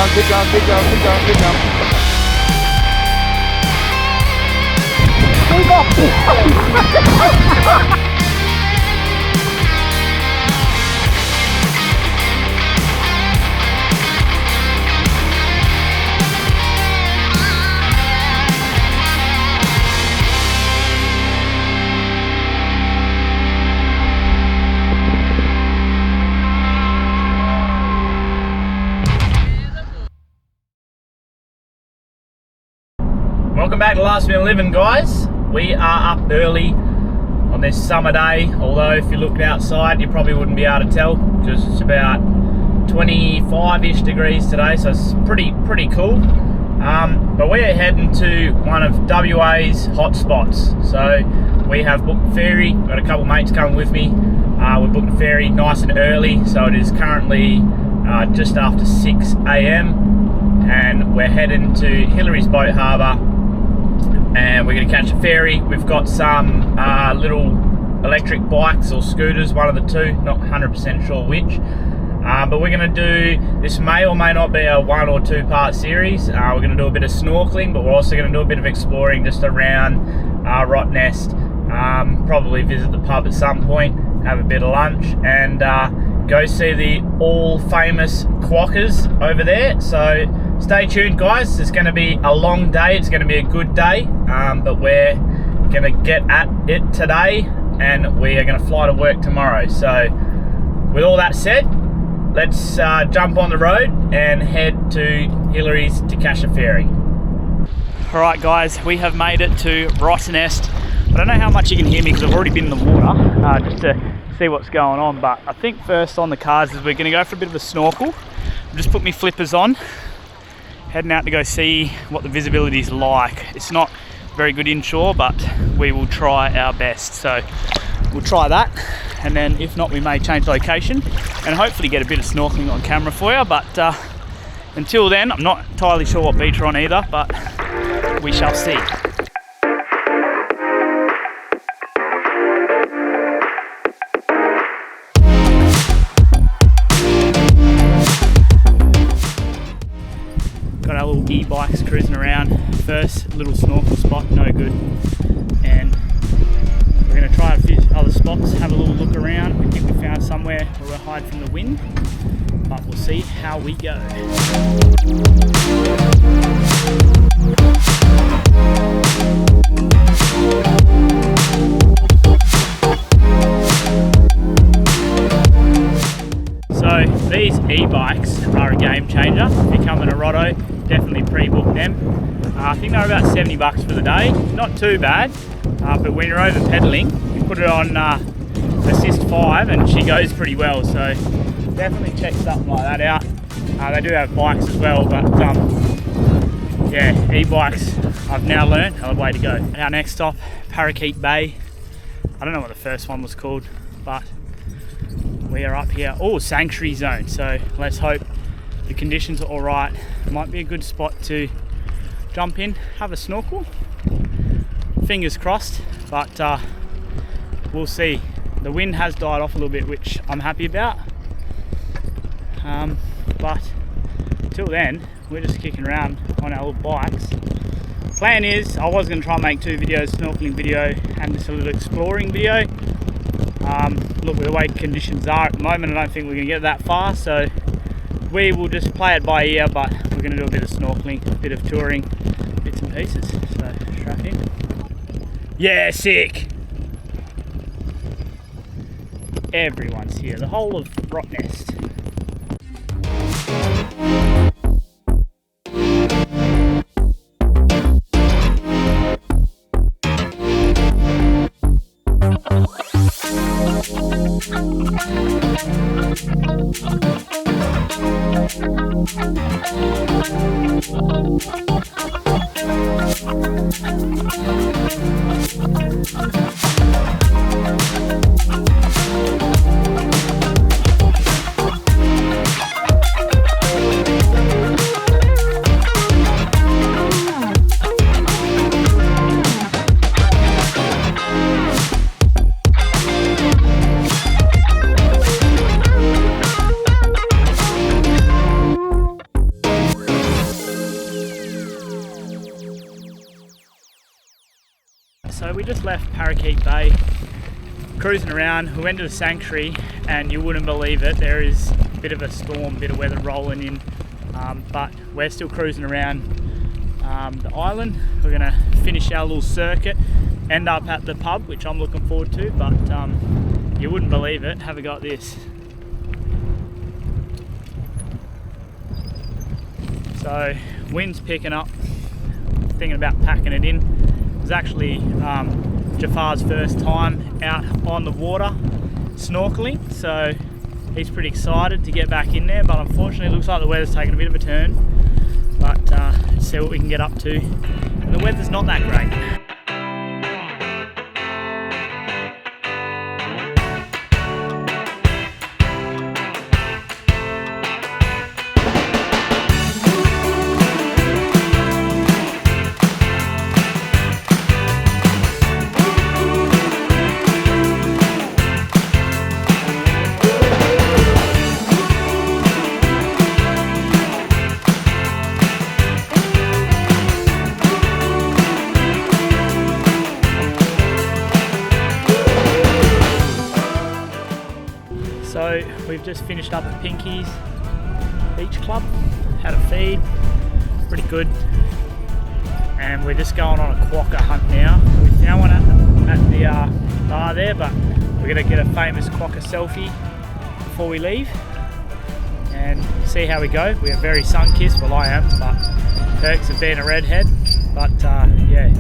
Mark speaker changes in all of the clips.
Speaker 1: going, keep going, keep going, keep going, keep going.
Speaker 2: Welcome back to Last Minute Living, guys. We are up early on this summer day, although if you looked outside you probably wouldn't be able to tell because it's about 25-ish degrees today, so it's pretty cool. But we're heading to one of WA's hot spots. So we have booked a ferry, got a couple mates coming with me. We booked a ferry nice and early, so it is currently just after 6 AM and we're heading to Hillary's Boat Harbour and we're going to catch a ferry. We've got some little electric bikes or scooters, one of the two, not 100% sure which. But we're going to do, this may or may not be a 1 or 2 part series. We're going to do a bit of snorkeling, but we're also going to do a bit of exploring just around Rottnest. Probably visit the pub at some point, have a bit of lunch, and go see the all famous Quokkas over there. So stay tuned, guys. It's going to be a long day. It's going to be a good day, but we're going to get at it today and we are going to fly to work tomorrow. So with all that said, let's jump on the road and head to Hillary's to catch a ferry. Alright guys, we have made it to Rottnest. I don't know how much you can hear me because I've already been in the water just to see what's going on, but I think first on the cards is we're going to go for a bit of a snorkel. I've just put my flippers on, heading out to go see what the visibility is like. It's not very good inshore, but we will try our best. So we'll try that, and then if not, we may change location and hopefully get a bit of snorkeling on camera for you. But until then, I'm not entirely sure what beach we're on either, but we shall see. Got our little e-bikes cruising around. First little snorkel spot, no good, and we're going to try a few other spots, have a little look around. We think we found somewhere where we'll hide from the wind, but we'll see how we go. So these e-bikes are a game changer. If you're coming to Rotto, definitely pre-book them. I think they're about 70 bucks for the day. Not too bad, but when you're over pedaling, you put it on Assist 5 and she goes pretty well. So definitely check something like that out. They do have bikes as well, but yeah, e-bikes, I've now learned, are the way to go. And our next stop, Parakeet Bay. I don't know what the first one was called, but we are up here. Oh, sanctuary zone. So let's hope the conditions are all right. Might be a good spot to jump in, have a snorkel. Fingers crossed, but we'll see. The wind has died off a little bit, which I'm happy about. But until then, we're just kicking around on our little bikes. Plan is, I was going to try and make 2 videos, snorkeling video and just a little exploring video. Look, with the way conditions are at the moment, I don't think we're going to get that far, so we will just play it by ear, but we're going to do a bit of snorkeling, a bit of touring, bits and pieces, so strap in. Yeah, sick! Everyone's here, the whole of Rottnest. So we just left Parakeet Bay, cruising around. We went to the sanctuary, and you wouldn't believe it, there is a bit of a storm, bit of weather rolling in, but we're still cruising around the island. We're gonna finish our little circuit, end up at the pub, which I'm looking forward to, but you wouldn't believe it. Have a go at this. So wind's picking up, thinking about packing it in. It was actually Jafar's first time out on the water snorkeling, so he's pretty excited to get back in there, but unfortunately it looks like the weather's taking a bit of a turn. But let's see what we can get up to. And the weather's not that great. So we've just finished up at Pinky's Beach Club, had a feed, pretty good, and we're just going on a quokka hunt now. We found one at the bar there, but we're going to get a famous quokka selfie before we leave and see how we go. We are very sun-kissed, well I am, but perks of being a redhead, but yeah,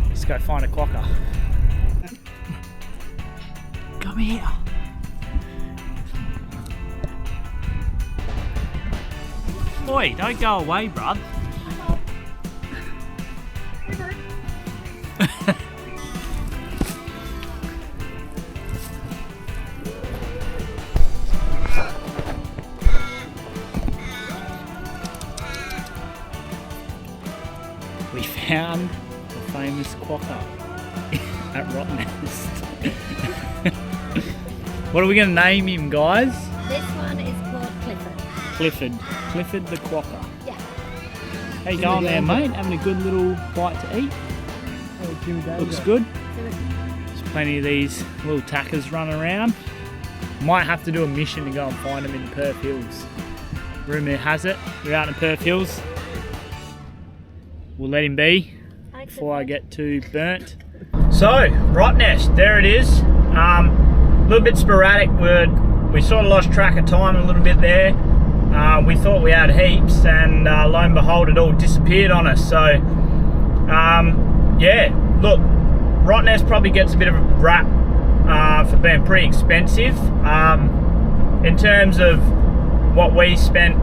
Speaker 2: let's go find a quokka. Come here. Oi, don't go away, bruv. We found the famous quokka at Rottnest. What are we going to name him, guys?
Speaker 3: This one is called Clifford.
Speaker 2: Clifford the quokka.
Speaker 3: Yeah.
Speaker 2: How you going there, mate? Having a good little bite to eat? Looks good. There's plenty of these little tackers running around. Might have to do a mission to go and find them in the Perth Hills. Rumour has it, we're out in the Perth Hills. We'll let him be before I get too burnt. So, Rottnest, there it is. A little bit sporadic. We sort of lost track of time a little bit there. We thought we had heaps, and lo and behold, it all disappeared on us. So, yeah, look, Rottnest probably gets a bit of a rap for being pretty expensive. In terms of what we spent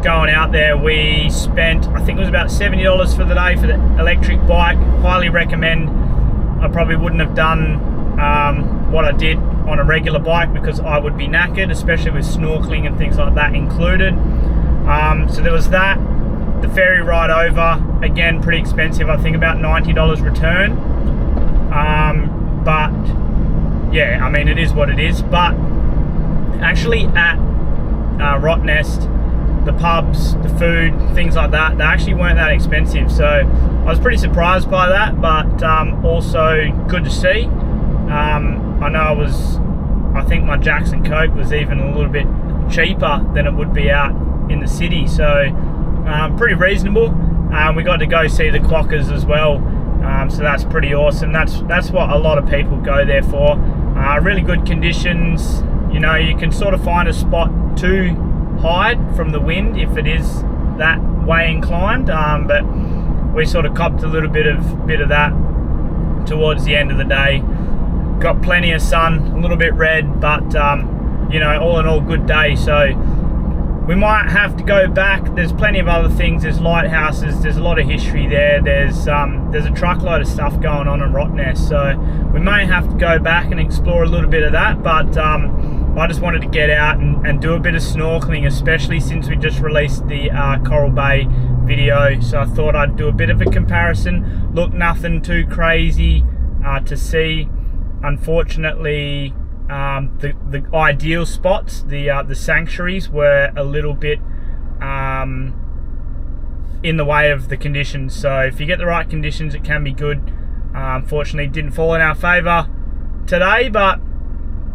Speaker 2: going out there, we spent, I think it was about $70 for the day for the electric bike. Highly recommend. I probably wouldn't have done what I did on a regular bike because I would be knackered, especially with snorkeling and things like that included. So there was that. The ferry ride over, again, pretty expensive. I think about $90 return. But yeah, I mean, it is what it is. But actually at Rottnest, the pubs, the food, things like that, they actually weren't that expensive. So I was pretty surprised by that, but also good to see. I think my Jackson Coke was even a little bit cheaper than it would be out in the city, so pretty reasonable. We got to go see the quokkas as well, so that's pretty awesome. That's what a lot of people go there for. Really good conditions. You know, you can sort of find a spot to hide from the wind if it is that way inclined, but we sort of copped a little bit of that towards the end of the day. Got plenty of sun, a little bit red, but you know, all in all, good day. So we might have to go back. There's plenty of other things. There's lighthouses. There's a lot of history there. There's a truckload of stuff going on in Rottnest. So we may have to go back and explore a little bit of that. But I just wanted to get out and do a bit of snorkeling, especially since we just released the Coral Bay video. So I thought I'd do a bit of a comparison. Look, nothing too crazy to see. Unfortunately, the ideal spots, the sanctuaries, were a little bit in the way of the conditions. So if you get the right conditions, it can be good. Unfortunately, didn't fall in our favour today, but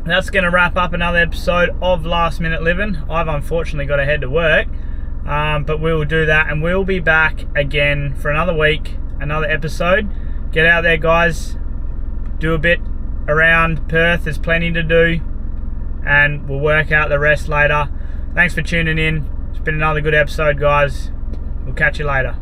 Speaker 2: that's going to wrap up another episode of Last Minute Living. I've unfortunately got to head to work, but we will do that, and we'll be back again for another week, another episode. Get out there, guys. Do a bit around Perth. There's plenty to do, and we'll work out the rest later. Thanks for tuning in. It's been another good episode, guys. We'll catch you later.